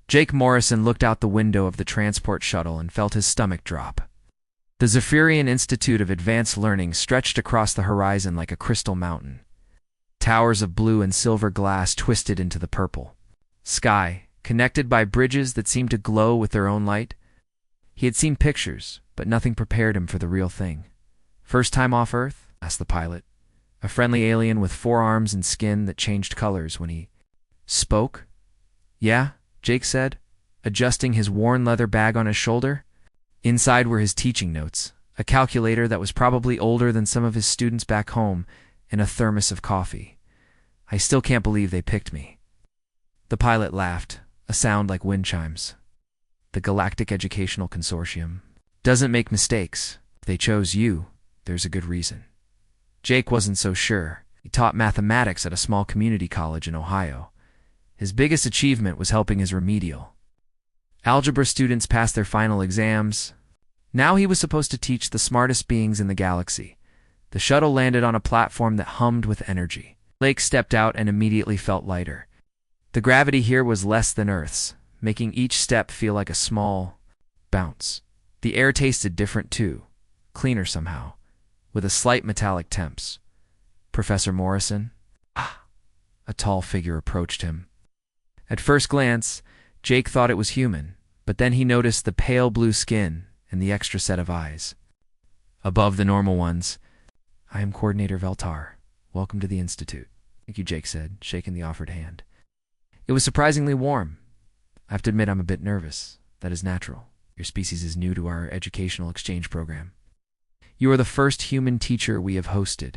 Jake Morrison looked out the window of the transport shuttle and felt his stomach drop. The Zephyrian Institute of Advanced Learning stretched across the horizon like a crystal mountain. Towers of blue and silver glass twisted into the purple sky, connected by bridges that seemed to glow with their own light. He had seen pictures, but nothing prepared him for the real thing. "First time off Earth?" asked the pilot, a friendly alien with 4 arms and skin that changed colors when he spoke. "Yeah," Jake said, adjusting his worn leather bag on his shoulder. Inside were his teaching notes, a calculator that was probably older than some of his students back home, and a thermos of coffee. "I still can't believe they picked me." The pilot laughed, a sound like wind chimes. "The Galactic Educational Consortium doesn't make mistakes. If they chose you, there's a good reason." Jake wasn't so sure. He taught mathematics at a small community college in Ohio. His biggest achievement was helping his remedial algebra students pass their final exams. Now he was supposed to teach the smartest beings in the galaxy. The shuttle landed on a platform that hummed with energy. Blake stepped out and immediately felt lighter. The gravity here was less than Earth's, making each step feel like a small bounce. The air tasted different too, cleaner somehow, with a slight metallic temps. "Professor Morrison?" A tall figure approached him. At first glance, Jake thought it was human, but then he noticed the pale blue skin and the extra set of eyes above the normal ones. "I am Coordinator Veltar. Welcome to the Institute." "Thank you," Jake said, shaking the offered hand. It was surprisingly warm. "I have to admit I'm a bit nervous. That is natural. Your species is new to our educational exchange program. You are the first human teacher we have hosted."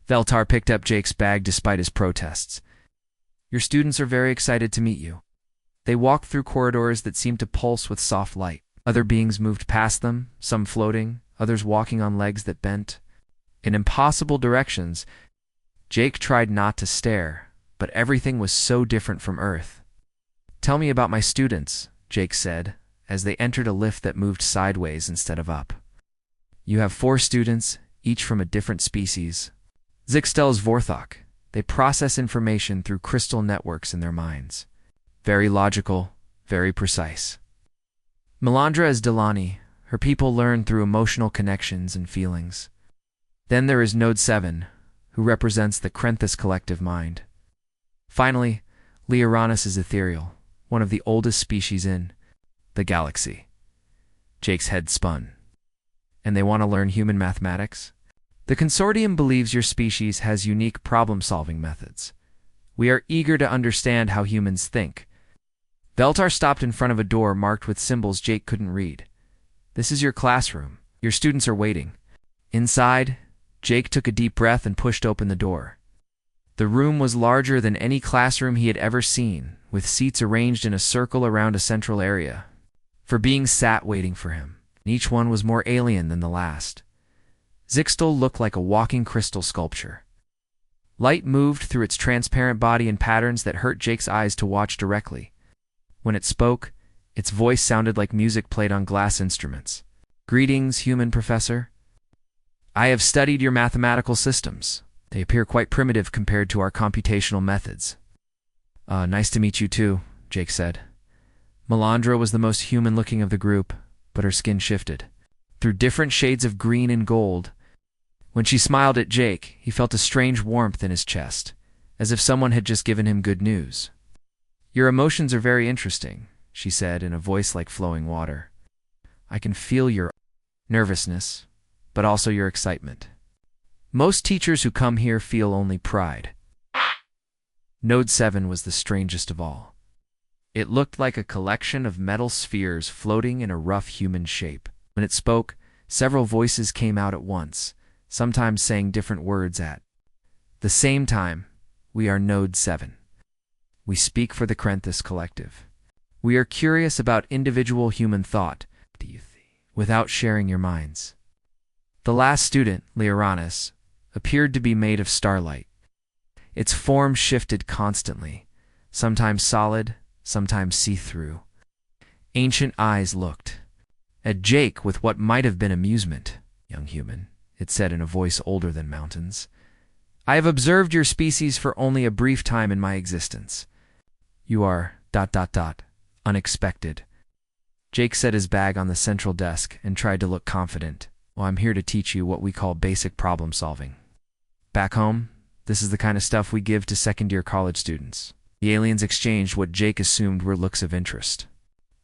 Veltar picked up Jake's bag despite his protests. "Your students are very excited to meet you." They walked through corridors that seemed to pulse with soft light. Other beings moved past them, some floating, others walking on legs that bent in impossible directions. Jake tried not to stare, but everything was so different from Earth. "Tell me about my students," Jake said, as they entered a lift that moved sideways instead of up. "You have 4 students, each from a different species. Zixtel's Vorthok. They process information through crystal networks in their minds. Very logical, very precise. Melandra is Delani. Her people learn through emotional connections and feelings. Then there is Node 7, who represents the Krenthus collective mind. Finally, Leoranus is ethereal, one of the oldest species in the galaxy." Jake's head spun. "And they want to learn human mathematics?" "The consortium believes your species has unique problem-solving methods. We are eager to understand how humans think." Veltar stopped in front of a door marked with symbols Jake couldn't read. "This is your classroom. Your students are waiting." Inside, Jake took a deep breath and pushed open the door. The room was larger than any classroom he had ever seen, with seats arranged in a circle around a central area. For beings sat waiting for him, and each one was more alien than the last. Zixtel looked like a walking crystal sculpture. Light moved through its transparent body in patterns that hurt Jake's eyes to watch directly. When it spoke, its voice sounded like music played on glass instruments. "Greetings, human professor. I have studied your mathematical systems. They appear quite primitive compared to our computational methods." Nice to meet you too," Jake said. Melandra was the most human-looking of the group, but her skin shifted through different shades of green and gold. When she smiled at Jake, he felt a strange warmth in his chest, as if someone had just given him good news. "Your emotions are very interesting," she said in a voice like flowing water. "I can feel your nervousness, but also your excitement. Most teachers who come here feel only pride." Node 7 was the strangest of all. It looked like a collection of metal spheres floating in a rough human shape. When it spoke, several voices came out at once, sometimes saying different words at the same time. "We are Node 7. We speak for the Krenthus collective. We are curious about individual human thought, do you think, without sharing your minds." The last student, Leoranus, appeared to be made of starlight. Its form shifted constantly, sometimes solid, sometimes see-through. Ancient eyes looked at Jake with what might have been amusement. "Young human," it said in a voice older than mountains, "I have observed your species for only a brief time in my existence. You are ... unexpected. Jake set his bag on the central desk and tried to look confident. Well, I'm here to teach you what we call basic problem solving. Back home, this is the kind of stuff we give to second-year college students. The aliens exchanged what Jake assumed were looks of interest.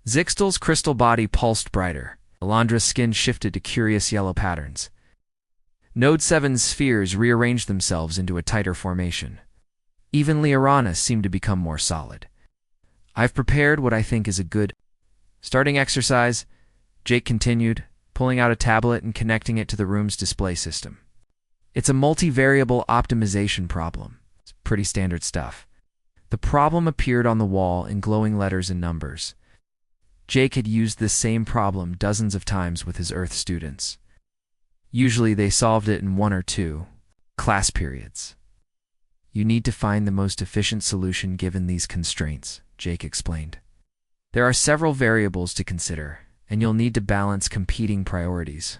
Zixtal's crystal body pulsed brighter. Melandra's skin shifted to curious yellow patterns. Node 7's spheres rearranged themselves into a tighter formation. Even Uranus seemed to become more solid. I've prepared what I think is a good starting exercise, Jake continued, pulling out a tablet and connecting it to the room's display system. It's a multivariable optimization problem. It's pretty standard stuff. The problem appeared on the wall in glowing letters and numbers. Jake had used this same problem dozens of times with his Earth students. Usually they solved it in 1 or 2 class periods. You need to find the most efficient solution given these constraints, Jake explained. There are several variables to consider, and you'll need to balance competing priorities.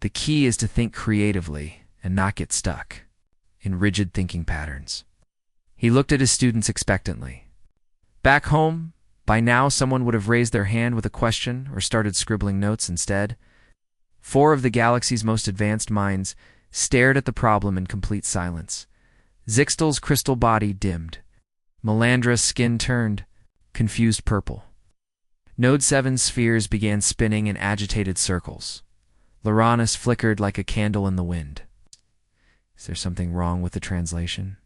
The key is to think creatively and not get stuck in rigid thinking patterns. He looked at his students expectantly. Back home, by now someone would have raised their hand with a question or started scribbling notes instead. 4 of the galaxy's most advanced minds stared at the problem in complete silence. Zixtal's crystal body dimmed. Melandra's skin turned confused purple. Node 7's spheres began spinning in agitated circles. Uranus flickered like a candle in the wind. Is there something wrong with the translation?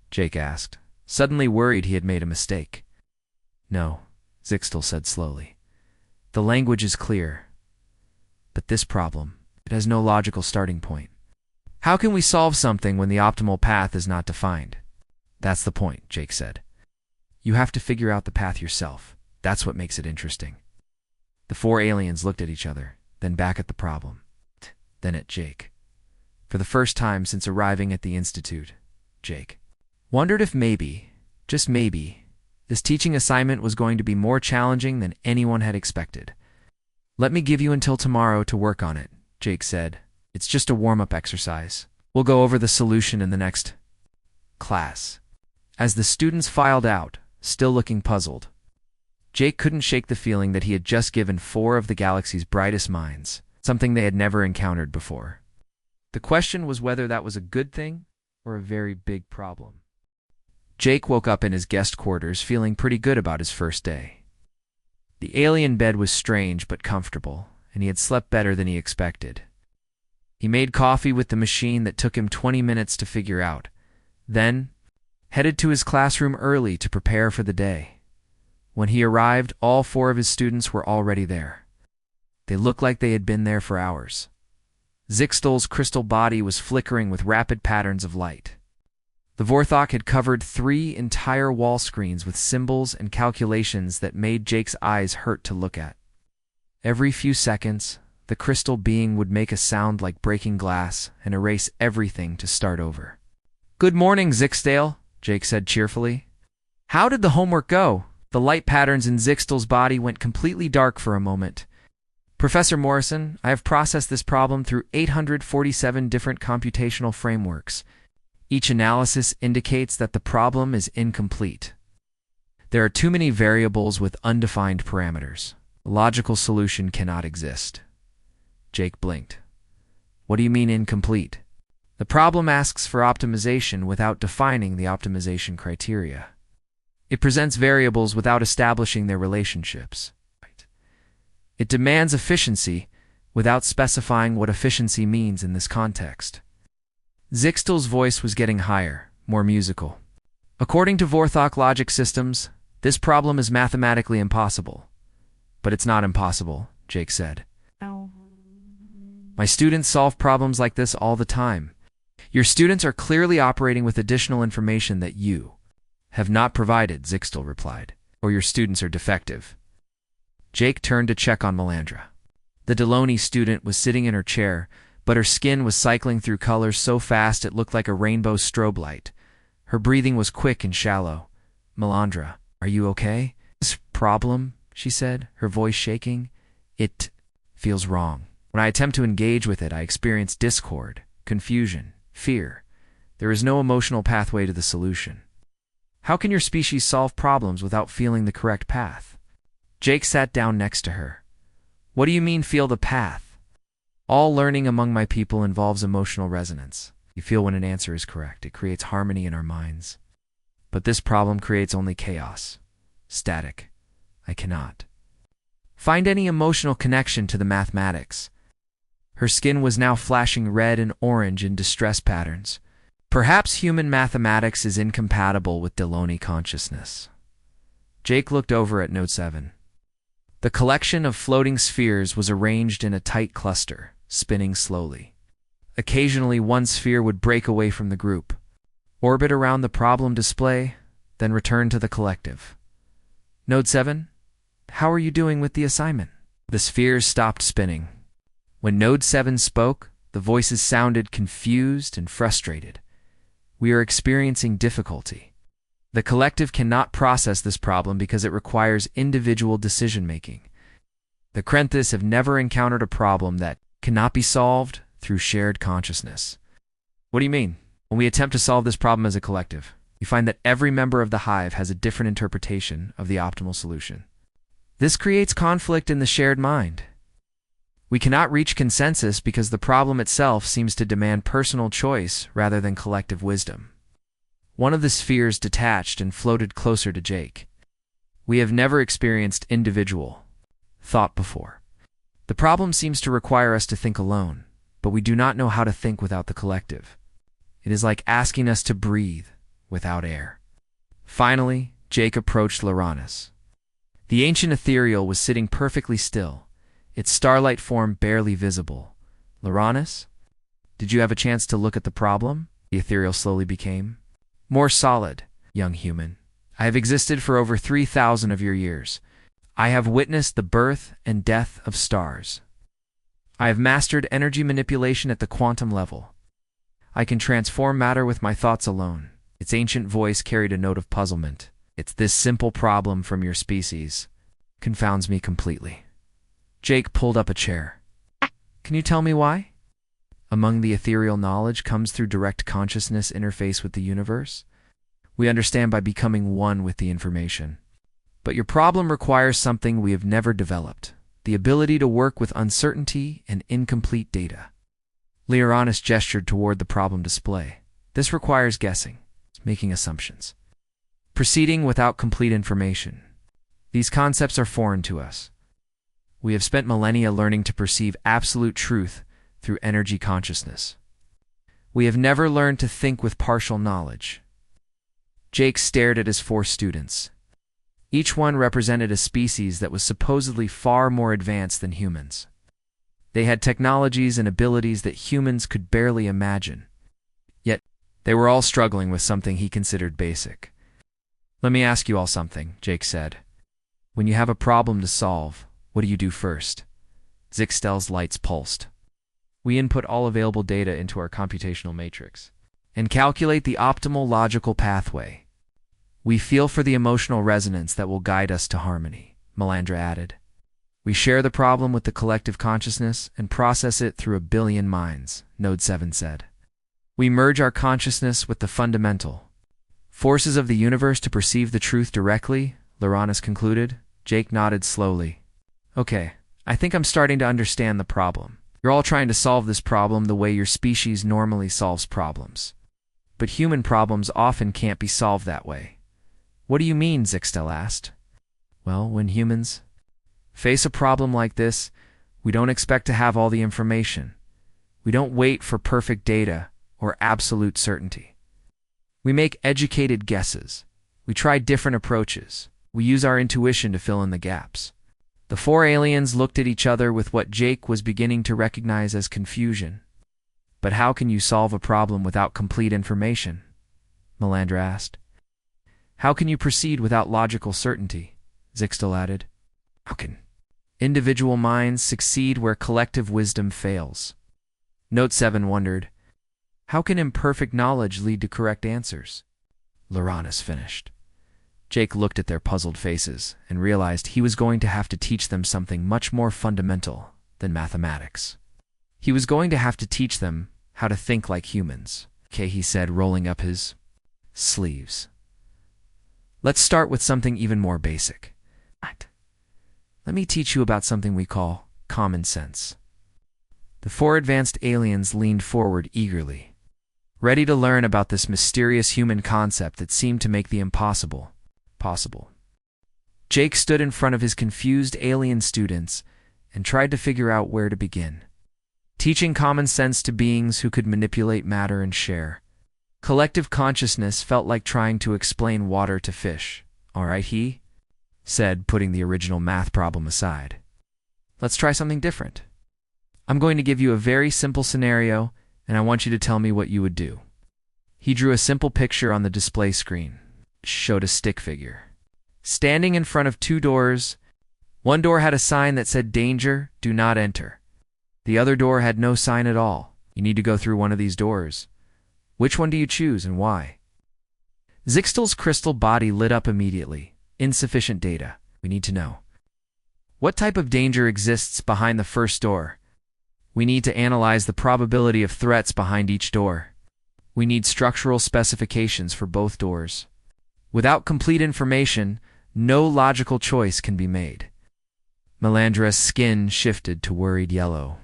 Jake asked, suddenly worried he had made a mistake. No, Zixtal said slowly. The language is clear. But this problem, it has no logical starting point. How can we solve something when the optimal path is not defined? That's the point, Jake said. You have to figure out the path yourself. That's what makes it interesting. The 4 aliens looked at each other, then back at the problem, then at Jake. For the first time since arriving at the Institute, Jake wondered if maybe, just maybe, this teaching assignment was going to be more challenging than anyone had expected. Let me give you until tomorrow to work on it, Jake said. It's just a warm-up exercise. We'll go over the solution in the next class. As the students filed out, still looking puzzled, Jake couldn't shake the feeling that he had just given 4 of the galaxy's brightest minds something they had never encountered before. The question was whether that was a good thing or a very big problem. Jake woke up in his guest quarters feeling pretty good about his first day. The alien bed was strange but comfortable, and he had slept better than he expected. He made coffee with the machine that took him 20 minutes to figure out, then headed to his classroom early to prepare for the day. When he arrived, all 4 of his students were already there. They looked like they had been there for hours. Zixtal's crystal body was flickering with rapid patterns of light. The Vorthok had covered 3 entire wall screens with symbols and calculations that made Jake's eyes hurt to look at. Every few seconds, the crystal being would make a sound like breaking glass and erase everything to start over. Good morning, Zixtal, Jake said cheerfully. How did the homework go? The light patterns in Zixtal's body went completely dark for a moment. Professor Morrison, I have processed this problem through 847 different computational frameworks. Each analysis indicates that the problem is incomplete. There are too many variables with undefined parameters. A logical solution cannot exist. Jake blinked. What do you mean incomplete? The problem asks for optimization without defining the optimization criteria. It presents variables without establishing their relationships. It demands efficiency without specifying what efficiency means in this context. Zixtal's voice was getting higher, more musical. According to Vorthok logic systems, this problem is mathematically impossible. But it's not impossible, Jake said. My students solve problems like this all the time. Your students are clearly operating with additional information that you have not provided, Zixtal replied, or your students are defective. Jake turned to check on Melandra. The Deloney student was sitting in her chair, but her skin was cycling through colors so fast it looked like a rainbow strobe light. Her breathing was quick and shallow. Melandra, are you okay? This problem, she said, her voice shaking. It feels wrong. When I attempt to engage with it, I experience discord, confusion, fear. There is no emotional pathway to the solution. How can your species solve problems without feeling the correct path? Jake sat down next to her. What do you mean feel the path? All learning among my people involves emotional resonance. You feel when an answer is correct. It creates harmony in our minds. But this problem creates only chaos. Static. I cannot find any emotional connection to the mathematics. Her skin was now flashing red and orange in distress patterns. Perhaps human mathematics is incompatible with Delony consciousness. Jake looked over at Note 7. The collection of floating spheres was arranged in a tight cluster, spinning slowly. Occasionally, one sphere would break away from the group, orbit around the problem display, then return to the collective. Node 7, how are you doing with the assignment? The spheres stopped spinning. When Node 7 spoke, the voices sounded confused and frustrated. We are experiencing difficulty. The collective cannot process this problem because it requires individual decision-making. The Krenthis have never encountered a problem that cannot be solved through shared consciousness. What do you mean? When we attempt to solve this problem as a collective, we find that every member of the hive has a different interpretation of the optimal solution. This creates conflict in the shared mind. We cannot reach consensus because the problem itself seems to demand personal choice rather than collective wisdom. One of the spheres detached and floated closer to Jake. We have never experienced individual thought before. The problem seems to require us to think alone, but we do not know how to think without the collective. It is like asking us to breathe without air. Finally, Jake approached Loranes. The ancient ethereal was sitting perfectly still, its starlight form barely visible. Loranes? Did you have a chance to look at the problem? The ethereal slowly became more solid, young human. I have existed for over 3,000 of your years. I have witnessed the birth and death of stars. I have mastered energy manipulation at the quantum level. I can transform matter with my thoughts alone. Its ancient voice carried a note of puzzlement. It's this simple problem from your species. Confounds me completely. Jake pulled up a chair. Can you tell me why? Among the ethereal knowledge comes through direct consciousness interface with the universe. We understand by becoming one with the information. But your problem requires something we have never developed, the ability to work with uncertainty and incomplete data. Leoranis gestured toward the problem display. This requires guessing, making assumptions, proceeding without complete information. These concepts are foreign to us. We have spent millennia learning to perceive absolute truth through energy consciousness. We have never learned to think with partial knowledge. Jake stared at his 4 students. Each one represented a species that was supposedly far more advanced than humans. They had technologies and abilities that humans could barely imagine. Yet, they were all struggling with something he considered basic. Let me ask you all something, Jake said. When you have a problem to solve, what do you do first? Zixtel's lights pulsed. We input all available data into our computational matrix and calculate the optimal logical pathway. We feel for the emotional resonance that will guide us to harmony, Melandra added. We share the problem with the collective consciousness and process it through a billion minds, Node 7 said. We merge our consciousness with the fundamental forces of the universe to perceive the truth directly, Loranes concluded. Jake nodded slowly. Okay, I think I'm starting to understand the problem. You're all trying to solve this problem the way your species normally solves problems. But human problems often can't be solved that way. What do you mean? Zixtel asked. Well, when humans face a problem like this, we don't expect to have all the information. We don't wait for perfect data or absolute certainty. We make educated guesses. We try different approaches. We use our intuition to fill in the gaps. The 4 aliens looked at each other with what Jake was beginning to recognize as confusion. But how can you solve a problem without complete information? Melandra asked. How can you proceed without logical certainty? Zixtel added. How can individual minds succeed where collective wisdom fails? Note 7 wondered. How can imperfect knowledge lead to correct answers? Loranes finished. Jake looked at their puzzled faces and realized he was going to have to teach them something much more fundamental than mathematics. He was going to have to teach them how to think like humans. Okay, he said, rolling up his sleeves. Let's start with something even more basic. Let me teach you about something we call common sense. The four advanced aliens leaned forward eagerly, ready to learn about this mysterious human concept that seemed to make the impossible possible. Jake stood in front of his confused alien students and tried to figure out where to begin. Teaching common sense to beings who could manipulate matter and share collective consciousness felt like trying to explain water to fish. All right, he said, putting the original math problem aside. Let's try something different. I'm going to give you a very simple scenario, and I want you to tell me what you would do. He drew a simple picture on the display screen, which showed a stick figure standing in front of two doors. One door had a sign that said, "Danger, do not enter." The other door had no sign at all. You need to go through one of these doors. Which one do you choose and why? Zixtal's crystal body lit up immediately. Insufficient data. We need to know. What type of danger exists behind the first door? We need to analyze the probability of threats behind each door. We need structural specifications for both doors. Without complete information, no logical choice can be made. Melandra's skin shifted to worried yellow.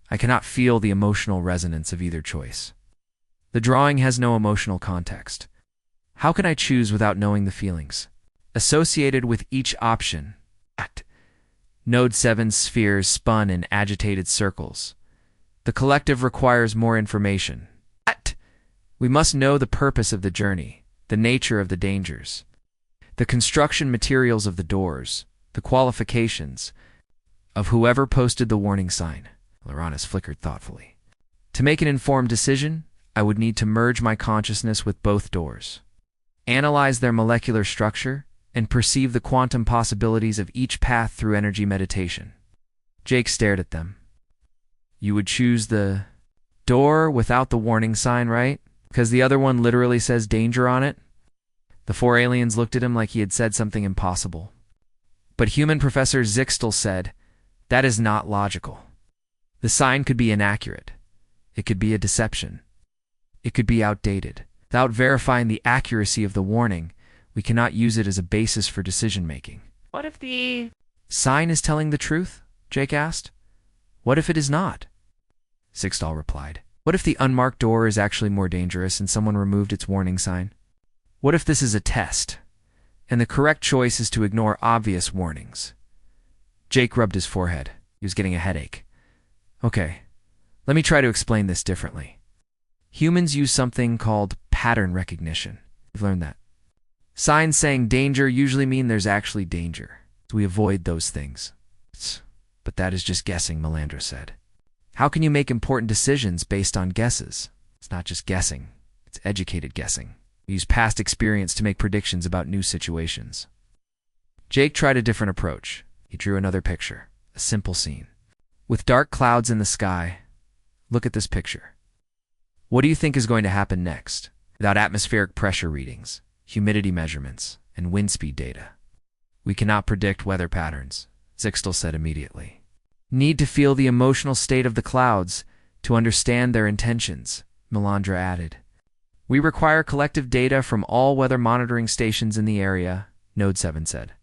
I cannot feel the emotional resonance of either choice. The drawing has no emotional context. How can I choose without knowing the feelings associated with each option? Node 7's spheres spun in agitated circles. The collective requires more information. We must know the purpose of the journey, the nature of the dangers, the construction materials of the doors, the qualifications of whoever posted the warning sign. Loranas flickered thoughtfully. To make an informed decision, I would need to merge my consciousness with both doors, analyze their molecular structure, and perceive the quantum possibilities of each path through energy meditation. Jake stared at them. You would choose the door without the warning sign, right? Because the other one literally says danger on it? The four aliens looked at him like he had said something impossible. But human Professor Zixtal said, that is not logical. The sign could be inaccurate. It could be a deception. It could be outdated. Without verifying the accuracy of the warning, we cannot use it as a basis for decision-making. What if the sign is telling the truth? Jake asked. What if it is not? Zixtal replied. What if the unmarked door is actually more dangerous and someone removed its warning sign? What if this is a test, and the correct choice is to ignore obvious warnings? Jake rubbed his forehead. He was getting a headache. Okay, let me try to explain this differently. Humans use something called pattern recognition. You've learned that. Signs saying danger usually mean there's actually danger. So we avoid those things. But that is just guessing, Melandra said. How can you make important decisions based on guesses? It's not just guessing. It's educated guessing. We use past experience to make predictions about new situations. Jake tried a different approach. He drew another picture, a simple scene. With dark clouds in the sky, look at this picture. What do you think is going to happen next? Without atmospheric pressure readings, humidity measurements, and wind speed data, we cannot predict weather patterns, Zixtal said immediately. Need to feel the emotional state of the clouds to understand their intentions, Melandra added. We require collective data from all weather monitoring stations in the area, Node 7 said.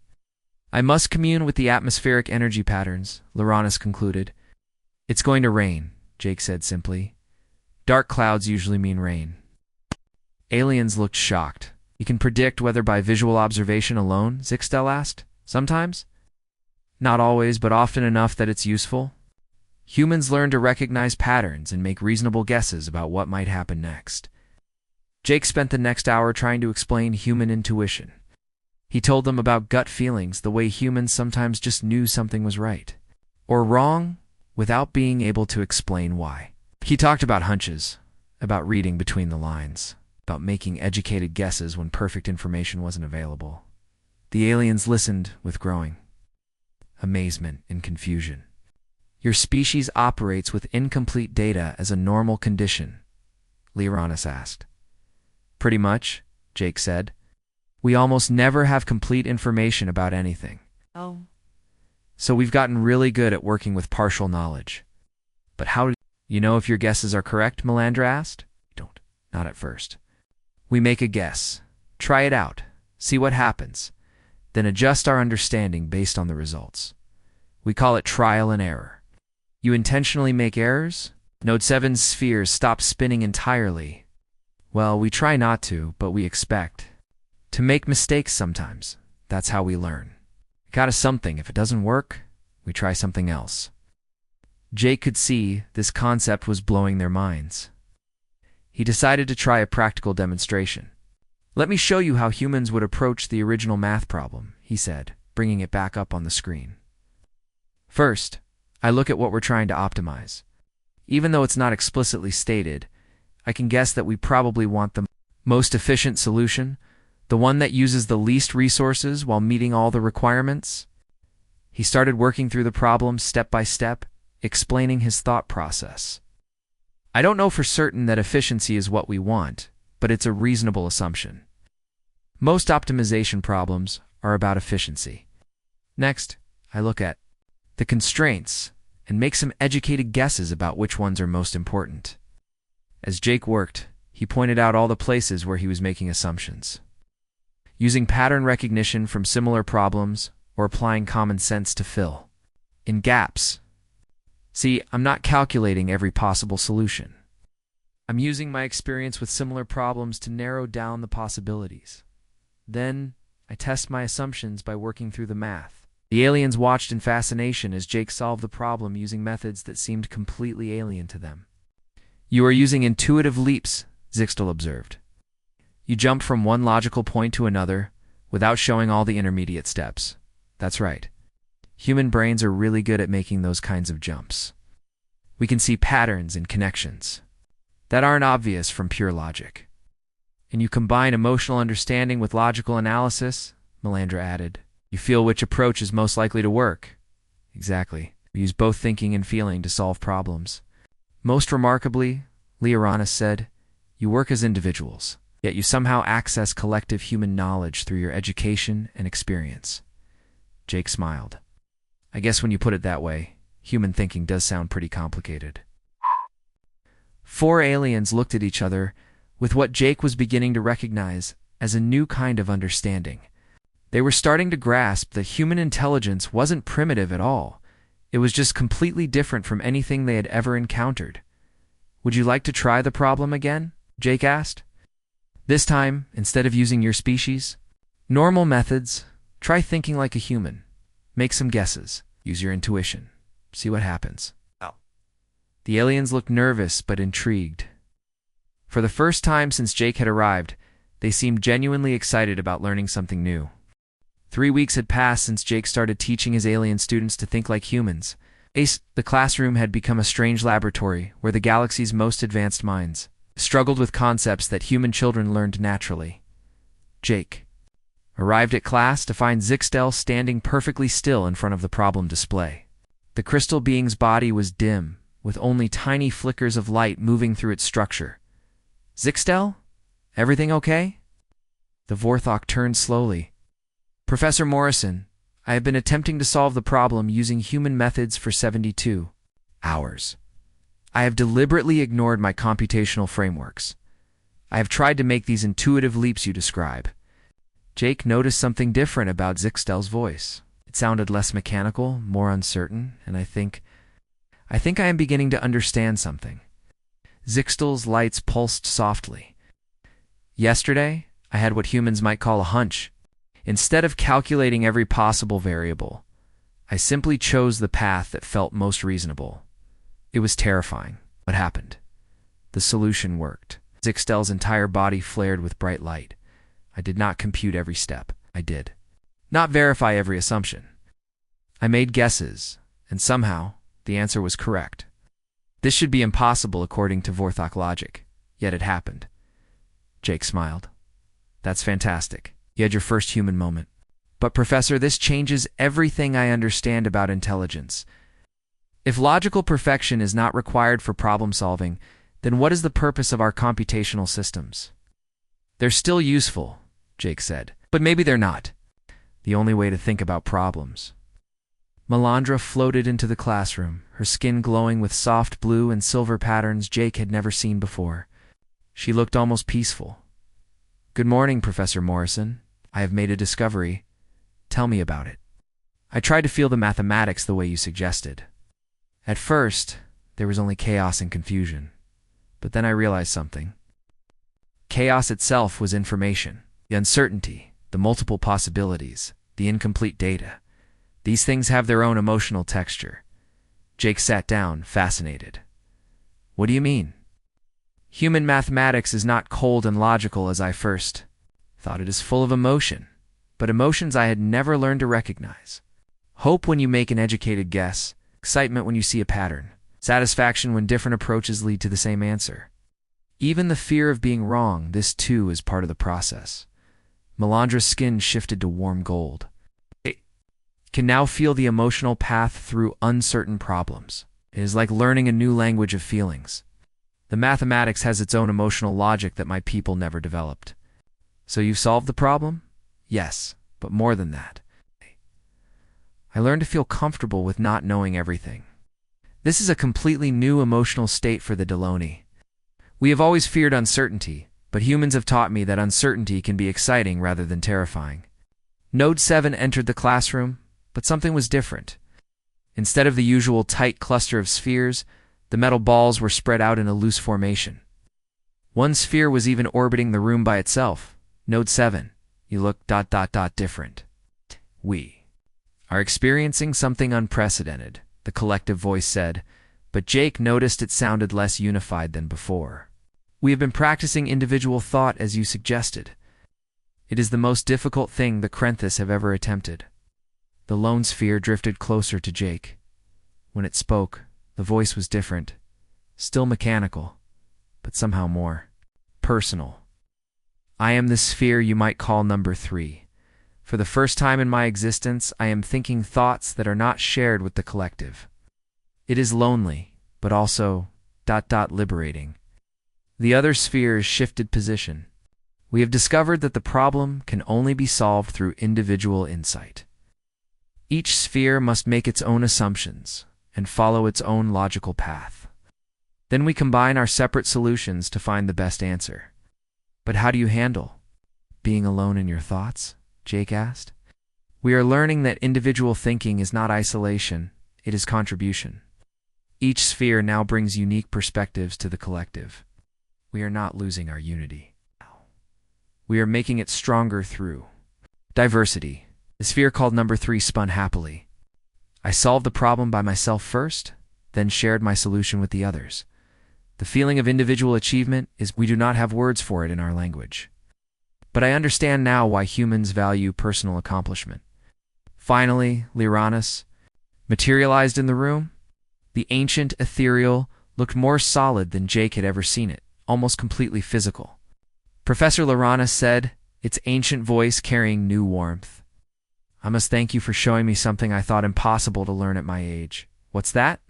I must commune with the atmospheric energy patterns, Loranas concluded. It's going to rain, Jake said simply. Dark clouds usually mean rain. Aliens looked shocked. You can predict weather by visual observation alone, Zixtal asked. Sometimes? Not always, but often enough that it's useful. Humans learn to recognize patterns and make reasonable guesses about what might happen next. Jake spent the next hour trying to explain human intuition. He told them about gut feelings, the way humans sometimes just knew something was right or wrong without being able to explain why. He talked about hunches, about reading between the lines, about making educated guesses when perfect information wasn't available. The aliens listened with growing amazement and confusion. Your species operates with incomplete data as a normal condition, Loranas asked. Pretty much, Jake said. We almost never have complete information about anything. Oh. So we've gotten really good at working with partial knowledge. But how do you know if your guesses are correct? Melandra asked. Don't. Not at first. We make a guess. Try it out. See what happens. then adjust our understanding based on the results. We call it trial and error. You intentionally make errors? Node 7's spheres stop spinning entirely. Well, we try not to, but we expect to make mistakes sometimes. That's how we learn. We got something. If it doesn't work, we try something else. Jake could see this concept was blowing their minds. He decided to try a practical demonstration. Let me show you how humans would approach the original math problem, he said, bringing it back up on the screen. First, I look at what we're trying to optimize. Even though it's not explicitly stated, I can guess that we probably want the most efficient solution, the one that uses the least resources while meeting all the requirements. He started working through the problem step by step, explaining his thought process. I don't know for certain that efficiency is what we want, but it's a reasonable assumption. Most optimization problems are about efficiency. Next, I look at the constraints and make some educated guesses about which ones are most important. As Jake worked, he pointed out all the places where he was making assumptions. Using pattern recognition from similar problems or applying common sense to fill in gaps. See, I'm not calculating every possible solution. I'm using my experience with similar problems to narrow down the possibilities. Then, I test my assumptions by working through the math. The aliens watched in fascination as Jake solved the problem using methods that seemed completely alien to them. You are using intuitive leaps, Zixtel observed. You jump from one logical point to another without showing all the intermediate steps. That's right. Human brains are really good at making those kinds of jumps. We can see patterns and connections that aren't obvious from pure logic. And you combine emotional understanding with logical analysis, Melandra added. You feel which approach is most likely to work. Exactly. We use both thinking and feeling to solve problems. Most remarkably, Leoranis said, you work as individuals, yet you somehow access collective human knowledge through your education and experience. Jake smiled. I guess when you put it that way, human thinking does sound pretty complicated. 4 aliens looked at each other with what Jake was beginning to recognize as a new kind of understanding. They were starting to grasp that human intelligence wasn't primitive at all. It was just completely different from anything they had ever encountered. Would you like to try the problem again? Jake asked. This time, instead of using your species, normal methods, try thinking like a human. Make some guesses. Use your intuition. See what happens. The aliens looked nervous but intrigued. For the first time since Jake had arrived, they seemed genuinely excited about learning something new. 3 weeks had passed since Jake started teaching his alien students to think like humans. The classroom had become a strange laboratory where the galaxy's most advanced minds struggled with concepts that human children learned naturally. Jake arrived at class to find Zixtel standing perfectly still in front of the problem display. The crystal being's body was dim, with only tiny flickers of light moving through its structure. Zixtel? Everything okay? The Vorthok turned slowly. Professor Morrison, I have been attempting to solve the problem using human methods for 72 hours. I have deliberately ignored my computational frameworks. I have tried to make these intuitive leaps you describe. Jake noticed something different about Zixtel's voice. It sounded less mechanical, more uncertain, and I think I am beginning to understand something. Zixtel's lights pulsed softly. Yesterday, I had what humans might call a hunch. Instead of calculating every possible variable, I simply chose the path that felt most reasonable. It was terrifying. What happened? The solution worked. Zixtel's entire body flared with bright light. I did not compute every step. I did not verify every assumption. I made guesses, and somehow, the answer was correct. This should be impossible according to Vorthok logic, yet it happened. Jake smiled. That's fantastic. You had your first human moment. But Professor, this changes everything I understand about intelligence. If logical perfection is not required for problem solving, then what is the purpose of our computational systems? They're still useful, Jake said, but maybe they're not. The only way to think about problems. Melandra floated into the classroom, her skin glowing with soft blue and silver patterns Jake had never seen before. She looked almost peaceful. Good morning, Professor Morrison. I have made a discovery. Tell me about it. I tried to feel the mathematics the way you suggested. At first, there was only chaos and confusion. But then I realized something. Chaos itself was information. The uncertainty, the multiple possibilities, the incomplete data. These things have their own emotional texture. Jake sat down, fascinated. What do you mean? Human mathematics is not cold and logical as I first thought. It is full of emotion, but emotions I had never learned to recognize. Hope when you make an educated guess, excitement when you see a pattern, satisfaction when different approaches lead to the same answer. Even the fear of being wrong, this too is part of the process. Melandra's skin shifted to warm gold. It can now feel the emotional path through uncertain problems. It is like learning a new language of feelings. The mathematics has its own emotional logic that my people never developed. So you've solved the problem? Yes, but more than that. I learned to feel comfortable with not knowing everything. This is a completely new emotional state for the Delony. We have always feared uncertainty, but humans have taught me that uncertainty can be exciting rather than terrifying. Node 7 entered the classroom, but something was different. Instead of the usual tight cluster of spheres, the metal balls were spread out in a loose formation. One sphere was even orbiting the room by itself. Node 7, you look ... different. We are experiencing something unprecedented, the collective voice said, but Jake noticed it sounded less unified than before. We have been practicing individual thought as you suggested. It is the most difficult thing the Krenthis have ever attempted. The lone sphere drifted closer to Jake. When it spoke, the voice was different, still mechanical, but somehow more personal. I am the sphere you might call number 3. For the first time in my existence, I am thinking thoughts that are not shared with the collective. It is lonely, but also ... liberating. The other spheres shifted position. We have discovered that the problem can only be solved through individual insight. Each sphere must make its own assumptions and follow its own logical path. Then we combine our separate solutions to find the best answer. But how do you handle being alone in your thoughts? Jake asked. We are learning that individual thinking is not isolation, it is contribution. Each sphere now brings unique perspectives to the collective. We are not losing our unity. We are making it stronger through diversity. The sphere called number 3 spun happily. I solved the problem by myself first, then shared my solution with the others. The feeling of individual achievement is we do not have words for it in our language. But I understand now why humans value personal accomplishment. Finally, Lyranus materialized in the room. The ancient ethereal looked more solid than Jake had ever seen it, almost completely physical. Professor Lyranus said, its ancient voice carrying new warmth. I must thank you for showing me something I thought impossible to learn at my age. What's that?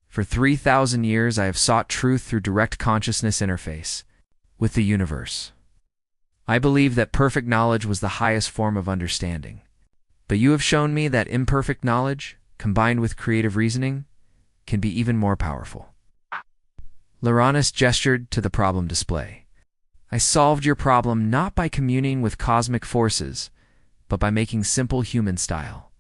For 3,000 years I have sought truth through direct consciousness interface with the universe. I believe that perfect knowledge was the highest form of understanding. But you have shown me that imperfect knowledge, combined with creative reasoning, can be even more powerful. Lyranus gestured to the problem display. I solved your problem not by communing with cosmic forces, but by making simple human-style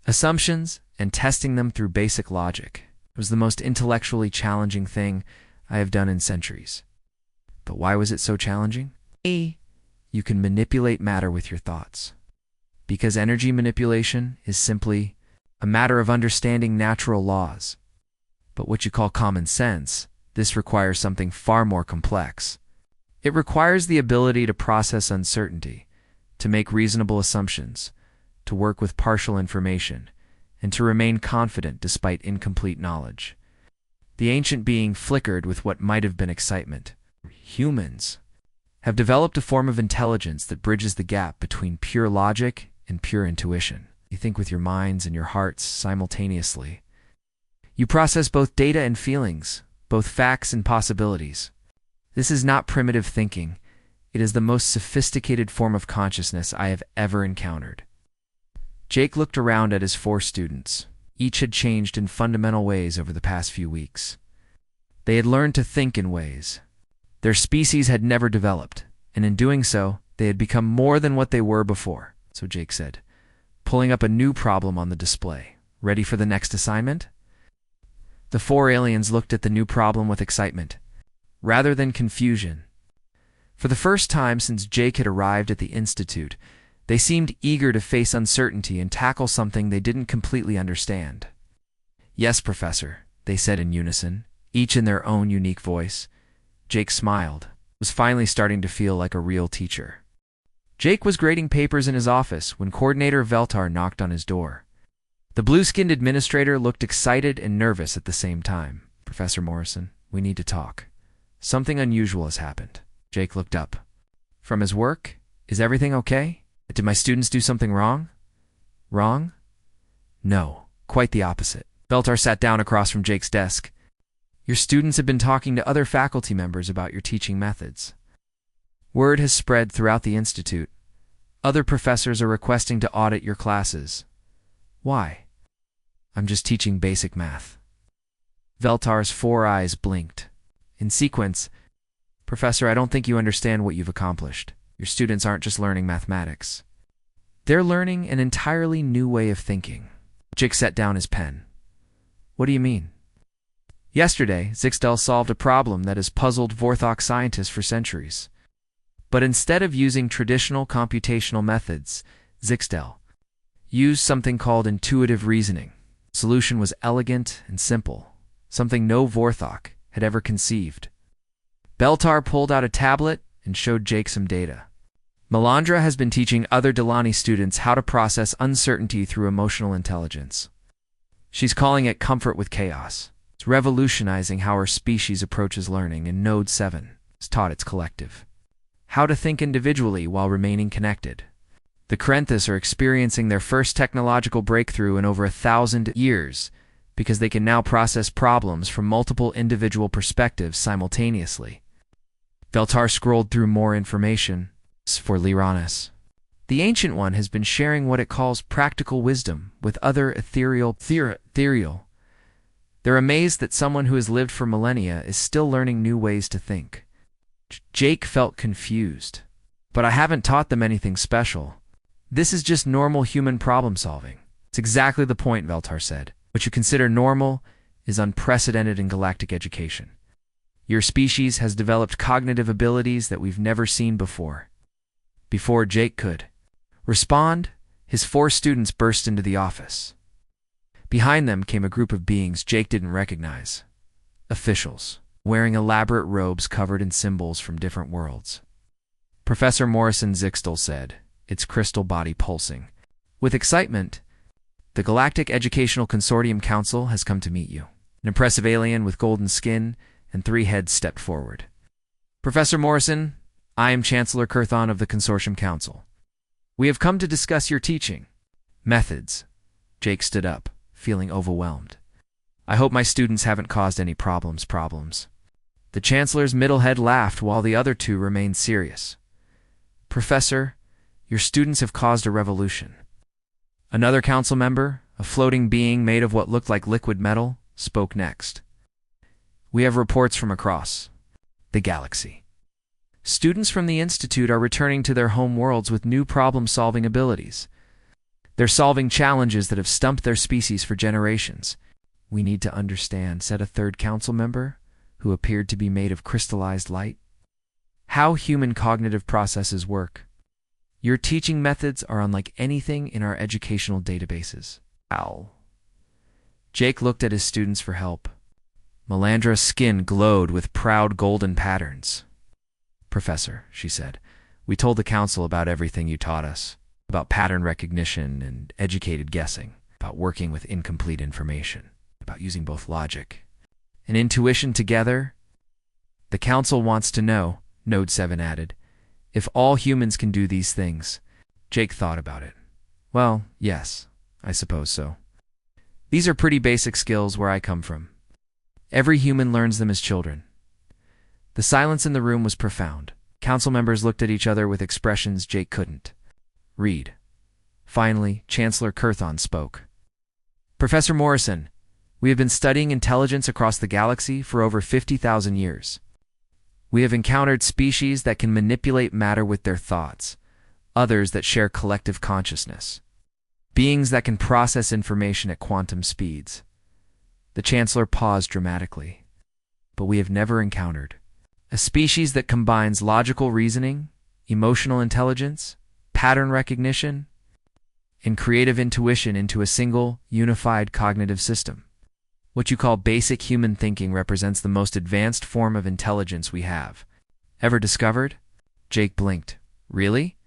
assumptions and testing them through basic logic. It was the most intellectually challenging thing I have done in centuries. But why was it so challenging? You can manipulate matter with your thoughts. Because energy manipulation is simply a matter of understanding natural laws. But what you call common sense, this requires something far more complex. It requires the ability to process uncertainty, to make reasonable assumptions, to work with partial information, and to remain confident despite incomplete knowledge. The ancient being flickered with what might have been excitement. Humans have developed a form of intelligence that bridges the gap between pure logic and pure intuition. You think with your minds and your hearts simultaneously. You process both data and feelings, both facts and possibilities. This is not primitive thinking. It is the most sophisticated form of consciousness I have ever encountered. Jake looked around at his 4 students. Each had changed in fundamental ways over the past few weeks. They had learned to think in ways their species had never developed, and in doing so, they had become more than what they were before, so Jake said. pulling up a new problem on the display. Ready for the next assignment? The four aliens looked at the new problem with excitement, rather than confusion. For the first time since Jake had arrived at the Institute, they seemed eager to face uncertainty and tackle something they didn't completely understand. "Yes, Professor," they said in unison, each in their own unique voice. Jake smiled, was finally starting to feel like a real teacher. Jake was grading papers in his office when Coordinator Veltar knocked on his door. The blue-skinned administrator looked excited and nervous at the same time. "Professor Morrison, we need to talk. Something unusual has happened." Jake looked up. "From his work? Is everything okay? Did my students do something wrong?" "Wrong? No, quite the opposite." Veltar sat down across from Jake's desk. "Your students have been talking to other faculty members about your teaching methods. Word has spread throughout the Institute. Other professors are requesting to audit your classes." "Why?" "I'm just teaching basic math." Veltar's four eyes blinked. In sequence, "Professor, I don't think you understand what you've accomplished. Your students aren't just learning mathematics. They're learning an entirely new way of thinking." Jake set down his pen. "What do you mean?" "Yesterday, Zixtel solved a problem that has puzzled Vorthok scientists for centuries. But instead of using traditional computational methods, Zixtel used something called intuitive reasoning. The solution was elegant and simple, something no Vorthok had ever conceived." Beltar pulled out a tablet and showed Jake some data. "Melandra has been teaching other Delani students how to process uncertainty through emotional intelligence. She's calling it comfort with chaos. It's revolutionizing how our species approaches learning, and Node 7 has taught its collective how to think individually while remaining connected. The Krenthis are experiencing their first technological breakthrough in over 1,000 years because they can now process problems from multiple individual perspectives simultaneously." Veltar scrolled through more information. "For Lyranis, the Ancient One has been sharing what it calls practical wisdom with other ethereal. They're amazed that someone who has lived for millennia is still learning new ways to think." Jake felt confused. "But I haven't taught them anything special. This is just normal human problem solving." "It's exactly the point," Veltar said. "What you consider normal is unprecedented in galactic education. Your species has developed cognitive abilities that we've never seen before." Before Jake could respond, his four students burst into the office. Behind them came a group of beings Jake didn't recognize. Officials, wearing elaborate robes covered in symbols from different worlds. Professor Morrison Zixtel said, its crystal body pulsing with excitement, "The Galactic Educational Consortium Council has come to meet you." An impressive alien with golden skin and 3 heads stepped forward. "Professor Morrison, I am Chancellor Kurthon of the Consortium Council. We have come to discuss your teaching methods." Jake stood up, feeling overwhelmed. "I hope my students haven't caused any problems. The Chancellor's middle head laughed while the other two remained serious. "Professor, your students have caused a revolution." Another council member, a floating being made of what looked like liquid metal, spoke next. "We have reports from across the galaxy. Students from the Institute are returning to their home worlds with new problem-solving abilities. They're solving challenges that have stumped their species for generations." "We need to understand," said a third council member, who appeared to be made of crystallized light, "how human cognitive processes work. Your teaching methods are unlike anything in our educational databases." "Ow." Jake looked at his students for help. Melandra's skin glowed with proud golden patterns. "Professor," she said, "we told the council about everything you taught us, about pattern recognition and educated guessing, about working with incomplete information, about using both logic and intuition together. The council wants to know," Node 7 added, "if all humans can do these things." Jake thought about it. "Well, yes, I suppose so. These are pretty basic skills where I come from. Every human learns them as children." The silence in the room was profound. Council members looked at each other with expressions Jake couldn't read. Finally, Chancellor Kurthon spoke. "Professor Morrison, we have been studying intelligence across the galaxy for over 50,000 years. We have encountered species that can manipulate matter with their thoughts, others that share collective consciousness. beings that can process information at quantum speeds. The Chancellor paused dramatically. But we have never encountered a species that combines logical reasoning, emotional intelligence, pattern recognition, and creative intuition into a single, unified cognitive system. What you call basic human thinking represents the most advanced form of intelligence we have ever discovered? Jake blinked. Really?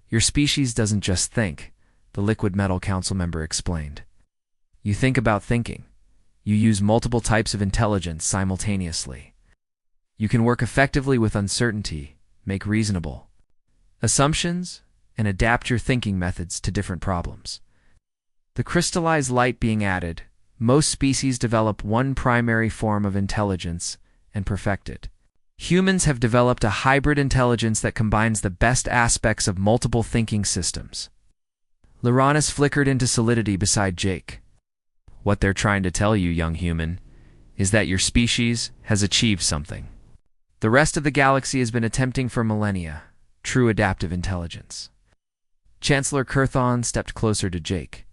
Your species doesn't just think, the Liquid Metal Council member explained. You think about thinking. You use multiple types of intelligence simultaneously. You can work effectively with uncertainty, make reasonable assumptions, and adapt your thinking methods to different problems. The crystallized light being added, most species develop one primary form of intelligence and perfect it. Humans have developed a hybrid intelligence that combines the best aspects of multiple thinking systems. Loranus flickered into solidity beside Jake. What they're trying to tell you, young human, is that your species has achieved something. The rest of the galaxy has been attempting for millennia, true adaptive intelligence. Chancellor Kurthon stepped closer to Jake.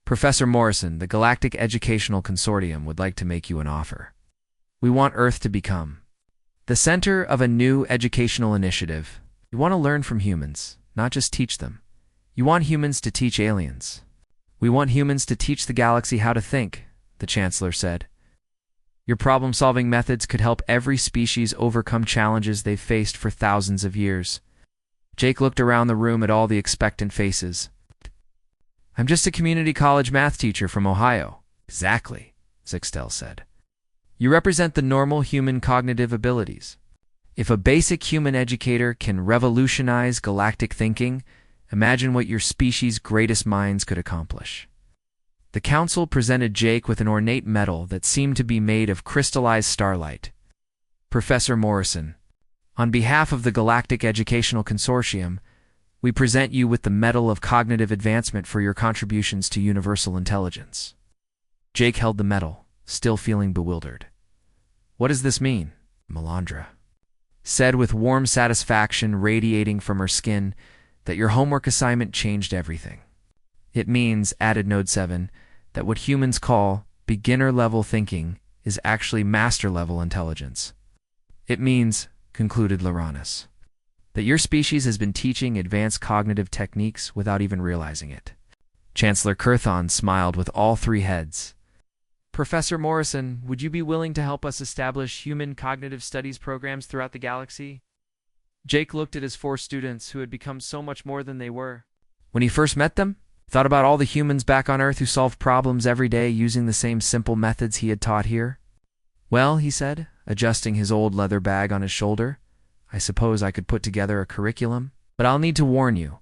Professor Morrison, the Galactic Educational Consortium would like to make you an offer. We want Earth to become the center of a new educational initiative. You want to learn from humans, not just teach them. You want humans to teach aliens. We want humans to teach the galaxy how to think, the Chancellor said. Your problem-solving methods could help every species overcome challenges they've faced for thousands of years. Jake looked around the room at all the expectant faces. I'm just a community college math teacher from Ohio. Exactly, Zixtel said. You represent the normal human cognitive abilities. If a basic human educator can revolutionize galactic thinking, imagine what your species' greatest minds could accomplish. The council presented Jake with an ornate medal that seemed to be made of crystallized starlight. Professor Morrison, on behalf of the Galactic Educational Consortium, we present you with the Medal of Cognitive Advancement for your contributions to universal intelligence. Jake held the medal, still feeling bewildered. What does this mean? Melandra said with warm satisfaction radiating from her skin that your homework assignment changed everything. It means, added Node 7, that what humans call beginner-level thinking is actually master-level intelligence. It means, concluded Loranus, that your species has been teaching advanced cognitive techniques without even realizing it. Chancellor Kurthon smiled with all three heads. Professor Morrison, would you be willing to help us establish human cognitive studies programs throughout the galaxy? Jake looked at his 4 students who had become so much more than they were. When he first met them, thought about all the humans back on Earth who solved problems every day using the same simple methods he had taught here. Well, he said, adjusting his old leather bag on his shoulder, I suppose I could put together a curriculum, but I'll need to warn you,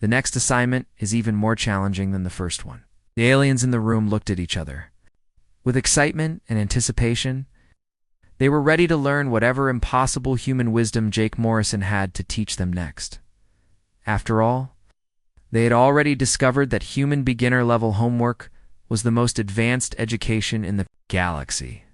the next assignment is even more challenging than the first one. The aliens in the room looked at each other. With excitement and anticipation, they were ready to learn whatever impossible human wisdom Jake Morrison had to teach them next. After all, they had already discovered that human beginner-level homework was the most advanced education in the galaxy.